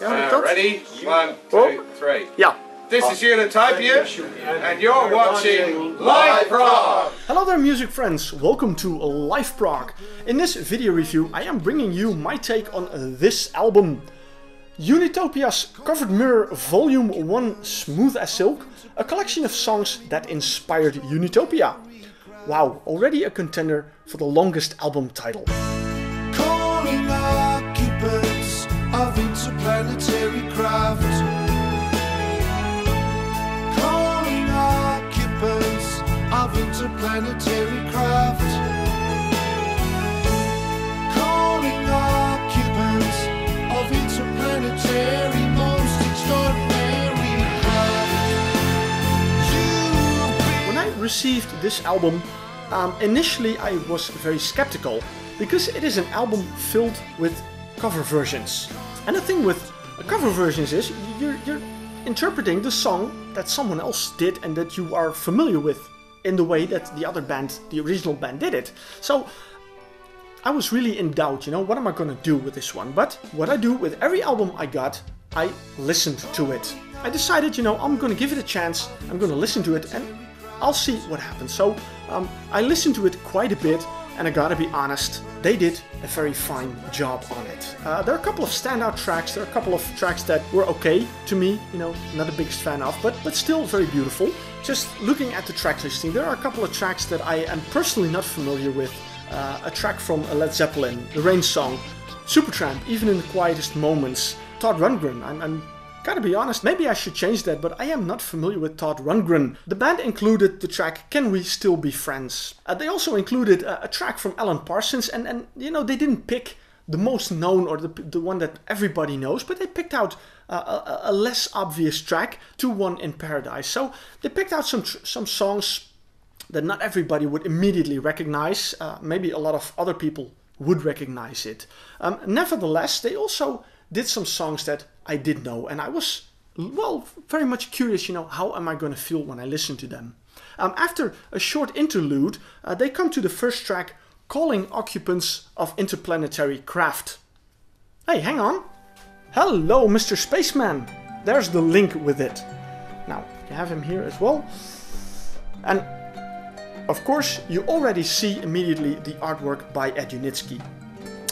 Ready? 1, 2, 3. Yeah. This is Unitopia, and you're watching liveprog. Hello there, music friends. Welcome to liveprog. In this video review, I am bringing you my take on this album. Unitopia's Covered Mirror Volume 1 Smooth as Silk, a collection of songs that inspired Unitopia. Wow, already a contender for the longest album title. Calling occupants of interplanetary craft. Calling occupants of interplanetary craft. Calling occupants of interplanetary most extraordinary craft. When I received this album, initially I was very skeptical because it is an album filled with cover versions. And the thing with cover versions is you're interpreting the song that someone else did and that you are familiar with in the way that the other band, the original band, did it. So I was really in doubt, what am I gonna do with this one? But what I do with every album I got, I listened to it. I decided, I'm gonna give it a chance, I'm gonna listen to it and I'll see what happens. So I listened to it quite a bit, and I gotta be honest, they did a very fine job on it. There are a couple of standout tracks, there are a couple of tracks that were okay to me, not the biggest fan of, but still very beautiful. Just looking at the track listing, there are a couple of tracks that I am personally not familiar with. A track from Led Zeppelin, the Rain song, Supertramp, Even in the Quietest Moments, Todd Rundgren. I'm gotta be honest, maybe I should change that, but I am not familiar with Todd Rundgren. The band included the track Can We Still Be Friends? They also included a track from Alan Parsons, and they didn't pick the most known or the one that everybody knows, but they picked out a less obvious track, To One in Paradise. So they picked out some songs that not everybody would immediately recognize. Maybe a lot of other people would recognize it. Nevertheless, they also did some songs that I did know, and I was, very much curious, how am I going to feel when I listen to them. After a short interlude, they come to the first track, Calling Occupants of Interplanetary Craft. Hey, hang on. Hello, Mr. Spaceman. There's the link with it. Now, you have him here as well. And, of course, you already see immediately the artwork by Ed Unitsky.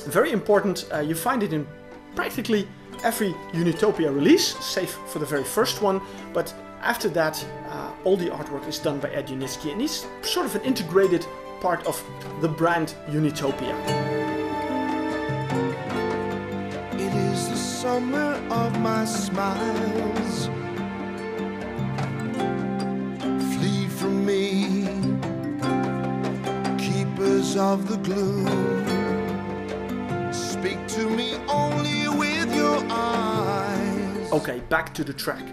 Very important, you find it in practically every Unitopia release, save for the very first one, but after that all the artwork is done by Ed Unitsky, and he's sort of an integrated part of the brand Unitopia. It is the summer of my smiles. Flee from me, keepers of the gloom. Speak to me only with your eyes. Okay, back to the track.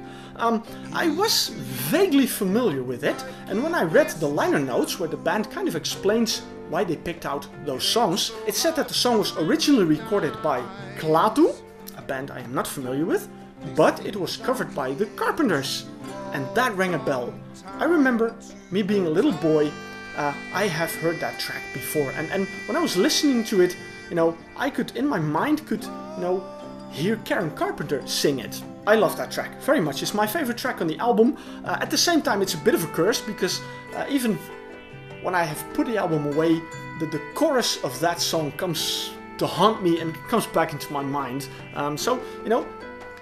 I was vaguely familiar with it, and when I read the liner notes where the band kind of explains why they picked out those songs, it said that the song was originally recorded by Klaatu, a band I am not familiar with, but it was covered by the Carpenters, and that rang a bell. I remember me being a little boy, I have heard that track before, and when I was listening to it, I could, in my mind, hear Karen Carpenter sing it. I love that track very much. It's my favorite track on the album. At the same time, it's a bit of a curse because even when I have put the album away, the chorus of that song comes to haunt me and comes back into my mind. So,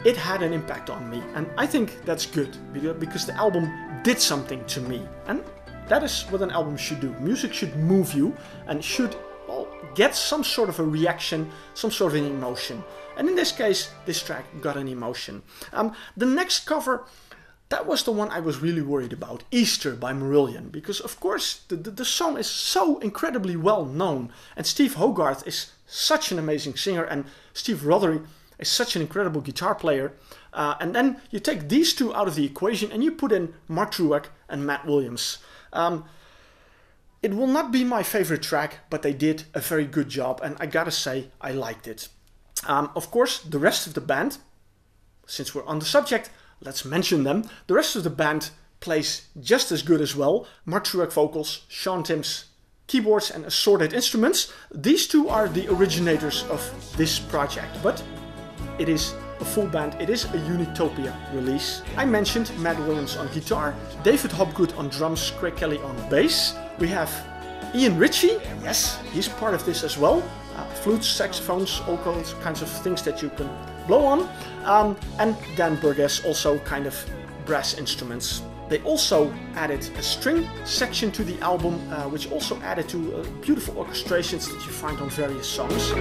it had an impact on me. And I think that's good because the album did something to me. And that is what an album should do. Music should move you and should get some sort of a reaction, some sort of an emotion. And in this case, this track got an emotion. The next cover, that was the one I was really worried about, Easter by Marillion, because of course the song is so incredibly well known, and Steve Hogarth is such an amazing singer, and Steve Rothery is such an incredible guitar player. And then you take these two out of the equation and you put in Mark Trueack and Matt Williams. It will not be my favorite track, but they did a very good job, and I gotta say, I liked it. Of course, the rest of the band, since we're on the subject, let's mention them. The rest of the band plays just as good as well. Mark Trueack vocals, Sean Timms keyboards and assorted instruments. These two are the originators of this project, but it is a full band, it is a Unitopia release. I mentioned Matt Williams on guitar, David Hopgood on drums, Craig Kelly on bass. We have Ian Ritchie, yes, he's part of this as well. Flutes, saxophones, all kinds of things that you can blow on. And Dan Burgess, also kind of brass instruments. They also added a string section to the album, which also added to beautiful orchestrations that you find on various songs.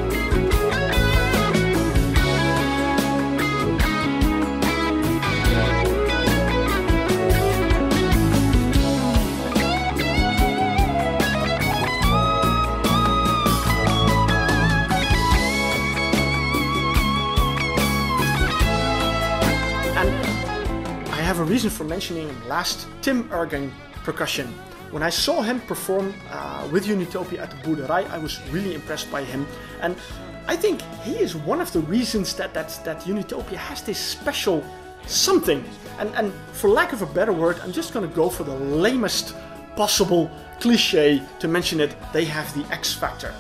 I have a reason for mentioning him last, Tim Ergang percussion. When I saw him perform with Unitopia at the Boerderij, I was really impressed by him. And I think he is one of the reasons that Unitopia has this special something. And for lack of a better word, I'm just gonna go for the lamest possible cliche to mention it. They have the X factor.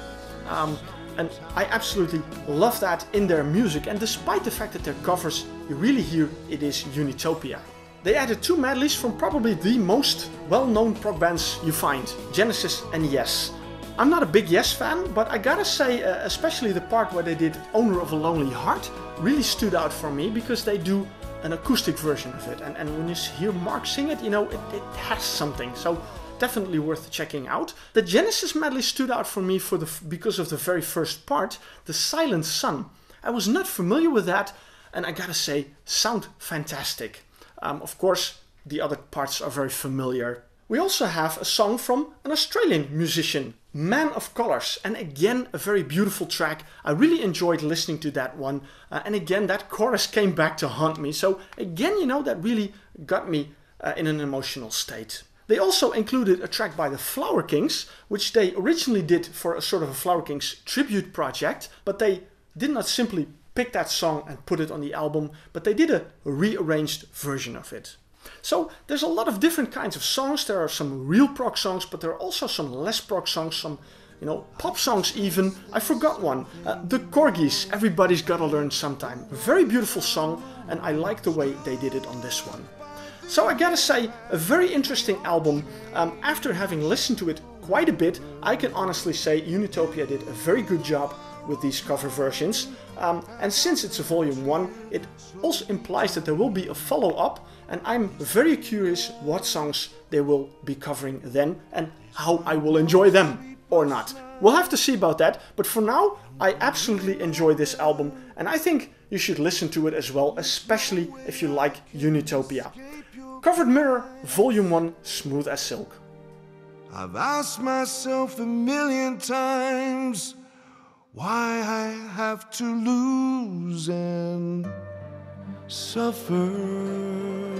And I absolutely love that in their music. And despite the fact that they're covers, you really hear it is Unitopia. They added 2 medleys from probably the most well-known prog bands you find, Genesis and Yes. I'm not a big Yes fan, but I gotta say, especially the part where they did Owner of a Lonely Heart really stood out for me because they do an acoustic version of it. And when you hear Mark sing it, you know, it has something. So definitely worth checking out. The Genesis medley stood out for me because of the very first part, The Silent Sun. I was not familiar with that, and I gotta say, sound fantastic. Of course, the other parts are very familiar. We also have a song from an Australian musician, Man of Colours, and again a very beautiful track. I really enjoyed listening to that one, and again that chorus came back to haunt me. So again, you know, that really got me in an emotional state. They also included a track by the Flower Kings, which they originally did for a sort of a Flower Kings tribute project, but they did not simply pick that song and put it on the album, but they did a rearranged version of it. So there's a lot of different kinds of songs. There are some real prog songs, but there are also some less prog songs, some, you know, pop songs even. I forgot one. The Corgis, Everybody's Gotta Learn Sometime. A very beautiful song, and I like the way they did it on this one. So I gotta say, a very interesting album. After having listened to it quite a bit, I can honestly say Unitopia did a very good job with these cover versions. And since it's a volume 1, it also implies that there will be a follow-up, and I'm very curious what songs they will be covering then and how I will enjoy them or not. We'll have to see about that, but for now I absolutely enjoy this album, and I think you should listen to it as well, especially if you like Unitopia. Covered Mirror, Volume 1, Smooth as Silk. I've asked myself a million times why I have to lose and suffer.